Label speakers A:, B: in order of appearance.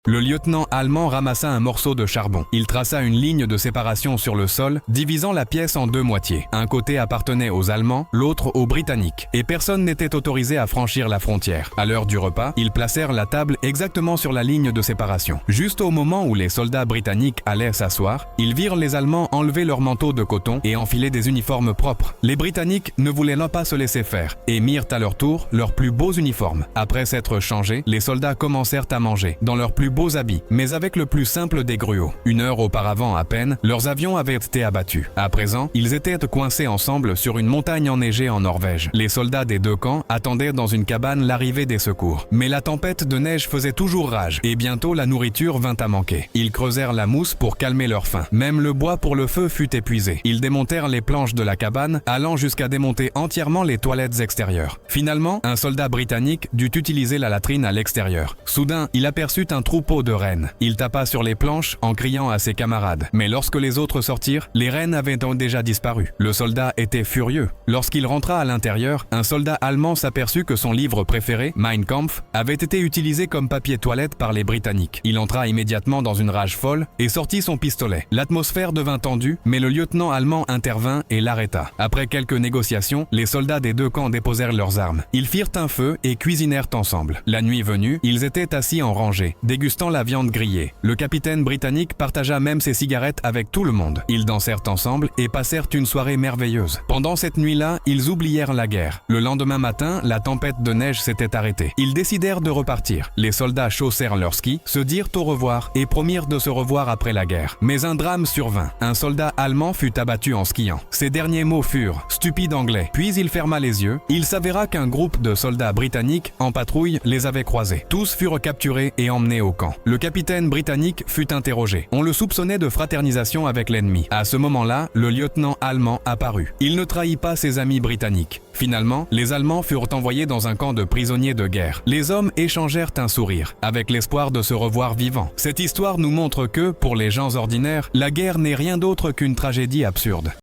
A: Le lieutenant allemand ramassa un morceau de charbon. Il traça une ligne de séparation sur le sol, divisant la pièce en deux moitiés. Un côté appartenait aux Allemands, l'autre aux Britanniques, et personne n'était autorisé à franchir la frontière. À l'heure du repas, ils placèrent la table exactement sur la ligne de séparation. Juste au moment où les soldats britanniques allaient s'asseoir, ils virent les Allemands enlever leurs manteaux de coton et enfiler des uniformes propres. Les Britanniques ne voulaient pas se laisser faire et mirent à leur tour leurs plus beaux uniformes. Après s'être changés, les soldats commencèrent à manger dans leurs plus beaux habits, mais avec le plus simple des gruots. Une heure auparavant à peine, leurs avions avaient été abattus. À présent, ils étaient coincés ensemble sur une montagne enneigée en Norvège. Les soldats des deux camps attendaient dans une cabane l'arrivée des secours. Mais la tempête de neige faisait toujours rage, et bientôt la nourriture vint à manquer. Ils creusèrent la mousse pour calmer leur faim. Même le bois pour le feu fut épuisé. Ils démontèrent les planches de la cabane, allant jusqu'à démonter entièrement les toilettes extérieures. Finalement, un soldat britannique dut utiliser la latrine à l'extérieur. Soudain, il aperçut un troupeau de rennes. Il tapa sur les planches en criant à ses camarades. Mais lorsque les autres sortirent, les rennes avaient déjà disparu. Le soldat était furieux. Lorsqu'il rentra à l'intérieur, un soldat allemand s'aperçut que son livre préféré, Mein Kampf, avait été utilisé comme papier toilette par les Britanniques. Il entra immédiatement dans une rage folle et sortit son pistolet. L'atmosphère devint tendue, mais le lieutenant allemand intervint et l'arrêta. Après quelques négociations, les soldats des deux camps déposèrent leurs armes. Ils firent un feu et cuisinèrent ensemble. La nuit venue, ils étaient assis en rangée, dégustant la viande grillée. Le capitaine britannique partagea même ses cigarettes avec tout le monde. Ils dansèrent ensemble et passèrent une soirée merveilleuse. Pendant cette nuit-là, ils oublièrent la guerre. Le lendemain matin, la tempête de neige s'était arrêtée. Ils décidèrent de repartir. Les soldats chaussèrent leurs skis, se dirent au revoir et promirent de se revoir après la guerre. Mais un drame survint. Un soldat allemand fut abattu en skiant. Ses derniers mots furent « stupide anglais ». Puis il ferma les yeux. Il s'avéra qu'un groupe de soldats britanniques en patrouille les avait croisés. Tous furent capturés et emmenés au camp. Le capitaine britannique fut interrogé. On le soupçonnait de fraternisation avec l'ennemi. À ce moment-là, le lieutenant allemand apparut. Il ne trahit pas ses amis britanniques. Finalement, les Allemands furent envoyés dans un camp de prisonniers de guerre. Les hommes échangèrent un sourire, avec l'espoir de se revoir vivants. Cette histoire nous montre que, pour les gens ordinaires, la guerre n'est rien d'autre qu'une tragédie absurde.